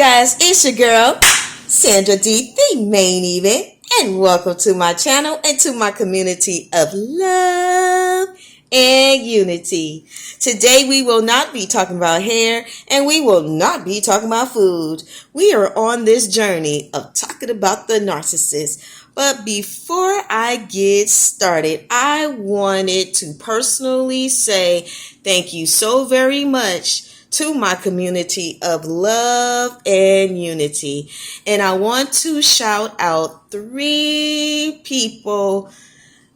guys, it's your girl, Sandra D, the main event, and welcome to my channel and to my community of love and unity. Today we will not be talking about hair and we will not be talking about food. We are on this journey of talking about the narcissist. But before I get started, I wanted to personally say thank you so very much to my community of love and unity. And I want to shout out 3 people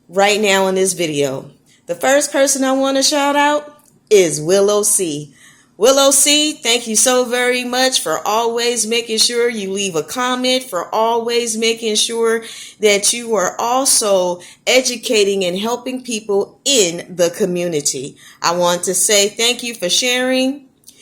right now in this video. The first person I want to shout out is Willow C. Willow C, thank you so very much for always making sure you leave a comment, for always making sure that you are also educating and helping people in the community. I want to say thank you for sharing,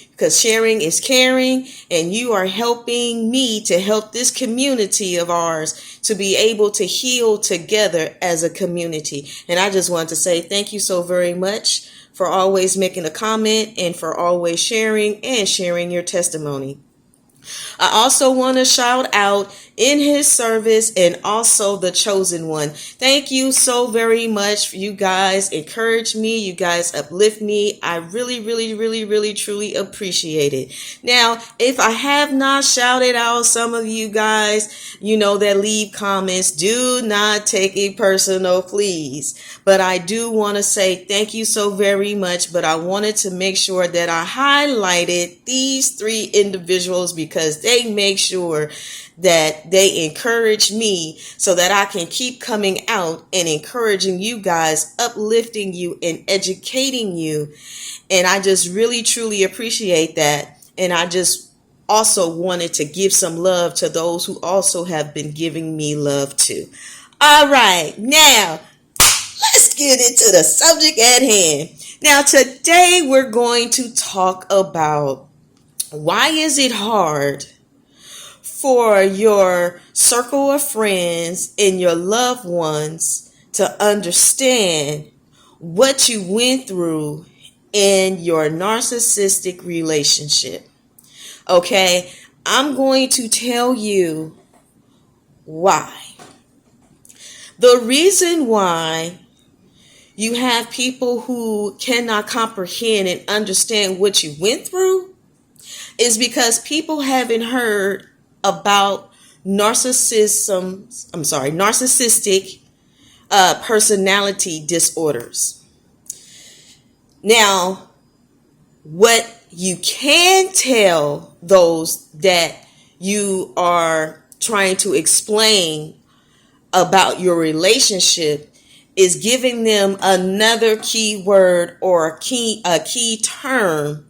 because sharing is caring, and you are helping me to help this community of ours to be able to heal together as a community. And I just want to say thank you so very much for always making a comment and for always sharing and sharing your testimony. I also want to shout out In His Service and also The Chosen One. Thank you so very much. You guys encourage me. You guys uplift me. I really, truly appreciate it. Now, if I have not shouted out some of you guys, that leave comments, do not take it personal, please. But I do want to say thank you so very much. But I wanted to make sure that I highlighted these 3 individuals because they make sure that they encourage me so that I can keep coming out and encouraging you guys, uplifting you and educating you. And I just really, truly appreciate that. And I just also wanted to give some love to those who also have been giving me love too. All right, now let's get into the subject at hand. Now, today we're going to talk about why is it hard for your circle of friends and your loved ones to understand what you went through in your narcissistic relationship. Okay, I'm going to tell you why. The reason why you have people who cannot comprehend and understand what you went through is because people haven't heard about narcissistic personality disorders. Now, what you can tell those that you are trying to explain about your relationship is giving them another key word or a key term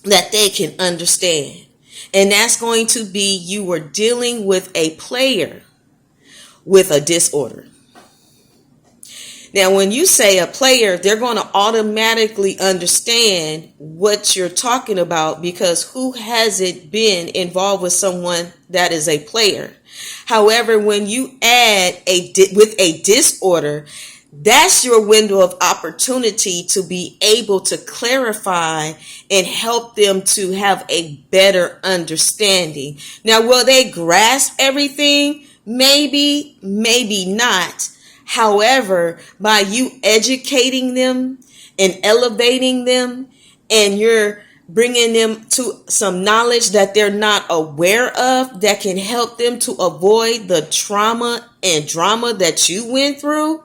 that they can understand. And that's going to be you are dealing with a player with a disorder. Now, when you say a player, they're going to automatically understand what you're talking about because who hasn't been involved with someone that is a player? However, when you add with a disorder, that's your window of opportunity to be able to clarify and help them to have a better understanding. Now, will they grasp everything? Maybe, maybe not. However, by you educating them and elevating them, and you're bringing them to some knowledge that they're not aware of that can help them to avoid the trauma and drama that you went through,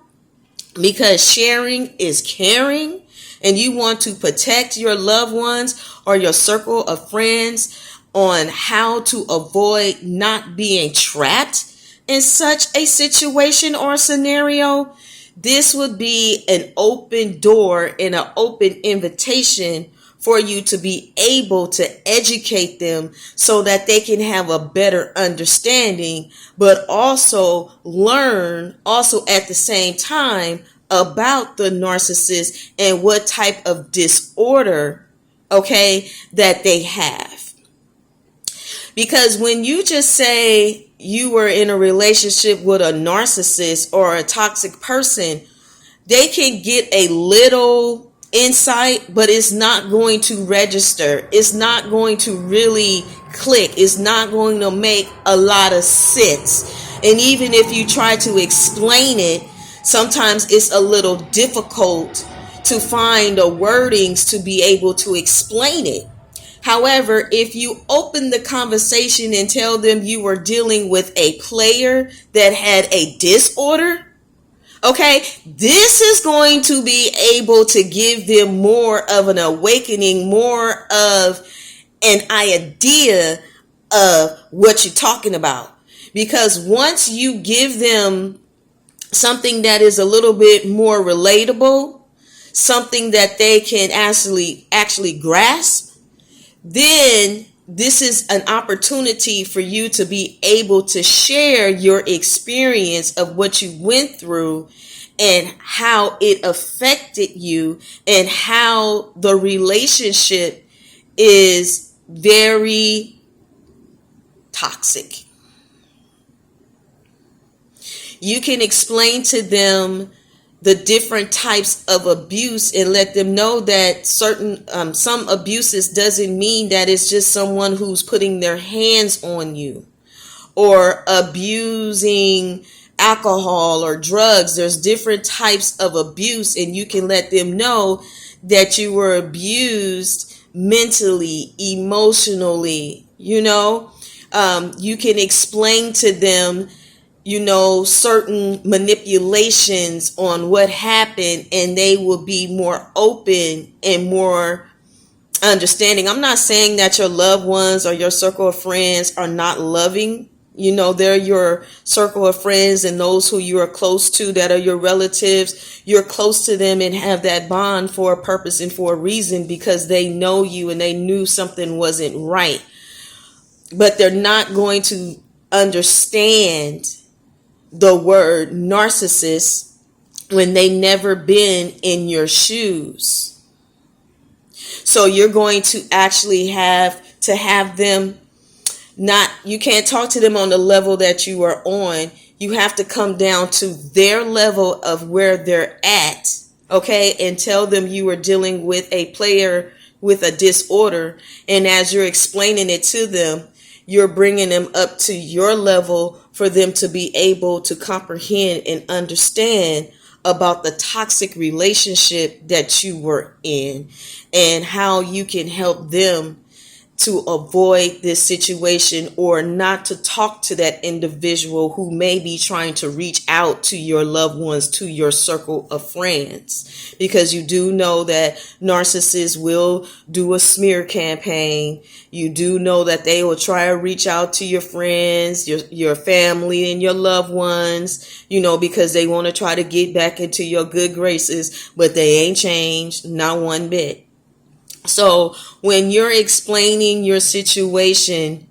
because sharing is caring and you want to protect your loved ones or your circle of friends on how to avoid not being trapped in such a situation or scenario, this would be an open door and an open invitation for you to be able to educate them so that they can have a better understanding, but also learn also at the same time about the narcissist and what type of disorder, okay, that they have. Because when you just say you were in a relationship with a narcissist or a toxic person, they can get a little insight, but it's not going to register. It's not going to really click. It's not going to make a lot of sense. And even if you try to explain it, sometimes it's a little difficult to find the wordings to be able to explain it. However, if you open the conversation and tell them you were dealing with a player that had a disorder, okay, this is going to be able to give them more of an awakening, more of an idea of what you're talking about. Because once you give them something that is a little bit more relatable, something that they can actually grasp, then this is an opportunity for you to be able to share your experience of what you went through and how it affected you and how the relationship is very toxic. You can explain to them the different types of abuse and let them know that some abuses doesn't mean that it's just someone who's putting their hands on you or abusing alcohol or drugs. There's different types of abuse, and you can let them know that you were abused mentally, emotionally. You can explain to them certain manipulations on what happened, and they will be more open and more understanding. I'm not saying that your loved ones or your circle of friends are not loving. They're your circle of friends, and those who you are close to that are your relatives. You're close to them and have that bond for a purpose and for a reason, because they know you and they knew something wasn't right. But they're not going to understand the word narcissist when they never been in your shoes. So you're going to actually have to have them you can't talk to them on the level that you are on. You have to come down to their level of where they're at, okay? And tell them you are dealing with a player with a disorder. And as you're explaining it to them, you're bringing them up to your level for them to be able to comprehend and understand about the toxic relationship that you were in and how you can help them to avoid this situation, or not to talk to that individual who may be trying to reach out to your loved ones, to your circle of friends. Because you do know that narcissists will do a smear campaign. You do know that they will try to reach out to your friends, your family and your loved ones, because they want to try to get back into your good graces, but they ain't changed, not one bit. So when you're explaining your situation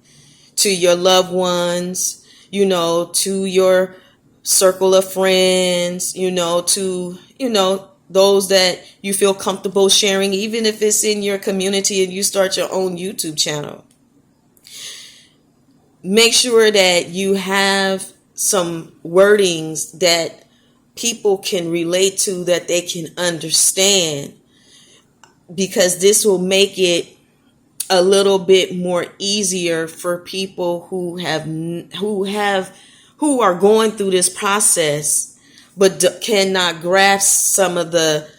to your loved ones, to your circle of friends, to, those that you feel comfortable sharing, even if it's in your community and you start your own YouTube channel, make sure that you have some wordings that people can relate to, that they can understand. Because this will make it a little bit more easier for people who are going through this process, but cannot grasp some of the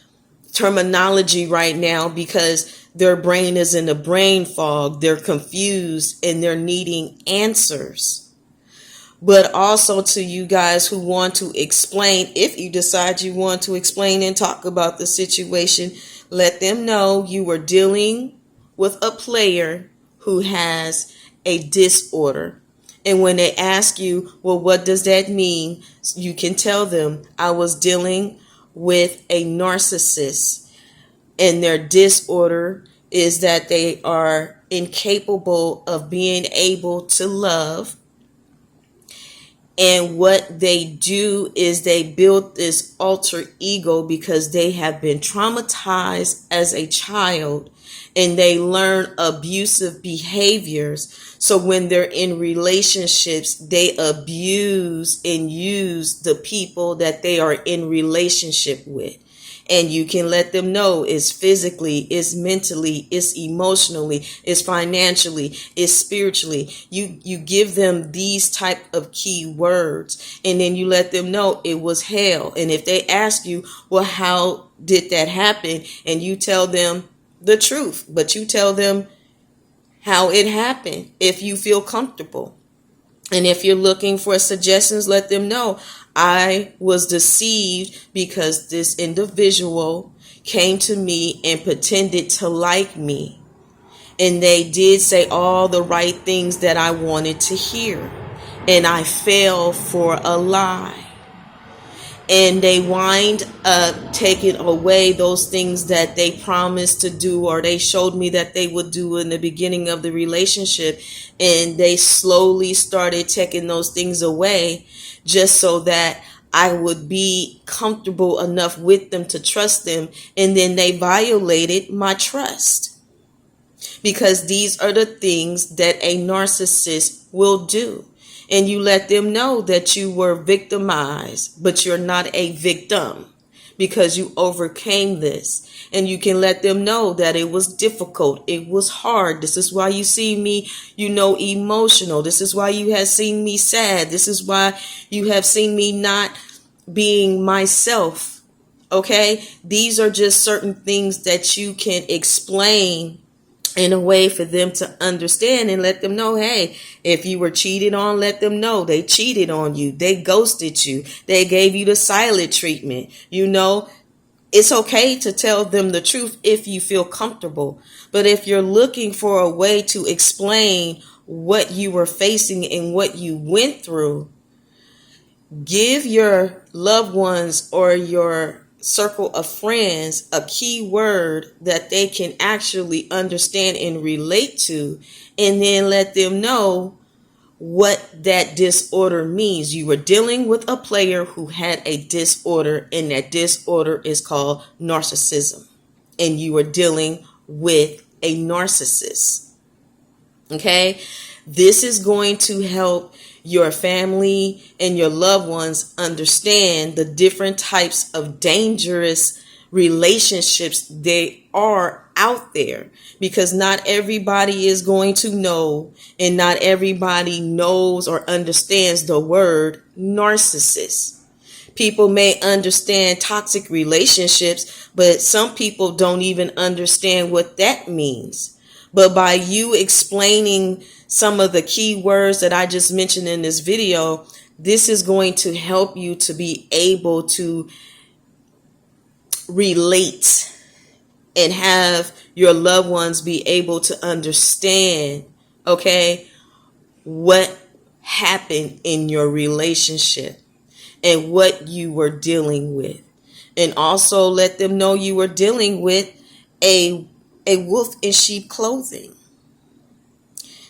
terminology right now because their brain is in a brain fog. They're confused and they're needing answers. But also to you guys who want to explain, if you decide you want to explain and talk about the situation, let them know you were dealing with a player who has a disorder. And when they ask you, well, what does that mean? You can tell them, I was dealing with a narcissist, and their disorder is that they are incapable of being able to love. And what they do is they build this alter ego because they have been traumatized as a child, and they learn abusive behaviors. So when they're in relationships, they abuse and use the people that they are in relationship with. And you can let them know it's physically, it's mentally, it's emotionally, it's financially, it's spiritually. You give them these type of key words, and then you let them know it was hell. And if they ask you, well, how did that happen? And you tell them the truth, but you tell them how it happened if you feel comfortable. And if you're looking for suggestions, let them know I was deceived because this individual came to me and pretended to like me. And they did say all the right things that I wanted to hear. And I fell for a lie. And they wind up taking away those things that they promised to do, or they showed me that they would do in the beginning of the relationship. And they slowly started taking those things away just so that I would be comfortable enough with them to trust them. And then they violated my trust, because these are the things that a narcissist will do. And you let them know that you were victimized, but you're not a victim because you overcame this. And you can let them know that it was difficult. It was hard. This is why you see me, emotional. This is why you have seen me sad. This is why you have seen me not being myself. Okay? These are just certain things that you can explain in a way for them to understand, and let them know, hey, if you were cheated on, let them know they cheated on you. They ghosted you. They gave you the silent treatment. It's okay to tell them the truth if you feel comfortable. But if you're looking for a way to explain what you were facing and what you went through, give your loved ones or your circle of friends a key word that they can actually understand and relate to, and then let them know what that disorder means. You were dealing with a player who had a disorder, and that disorder is called narcissism, and you were dealing with a narcissist. Okay? This is going to help your family and your loved ones understand the different types of dangerous relationships they are out there, because not everybody is going to know, and not everybody knows or understands the word narcissist. People may understand toxic relationships, but some people don't even understand what that means. But by you explaining some of the key words that I just mentioned in this video, this is going to help you to be able to relate and have your loved ones be able to understand, okay, what happened in your relationship and what you were dealing with. And also let them know you were dealing with a wolf in sheep clothing.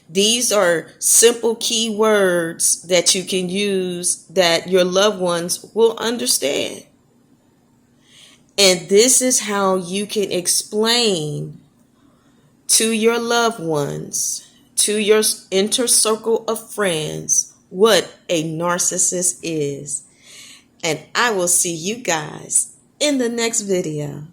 These are simple key words that you can use that your loved ones will understand. And this is how you can explain to your loved ones, to your inner circle of friends, what a narcissist is. And I will see you guys in the next video.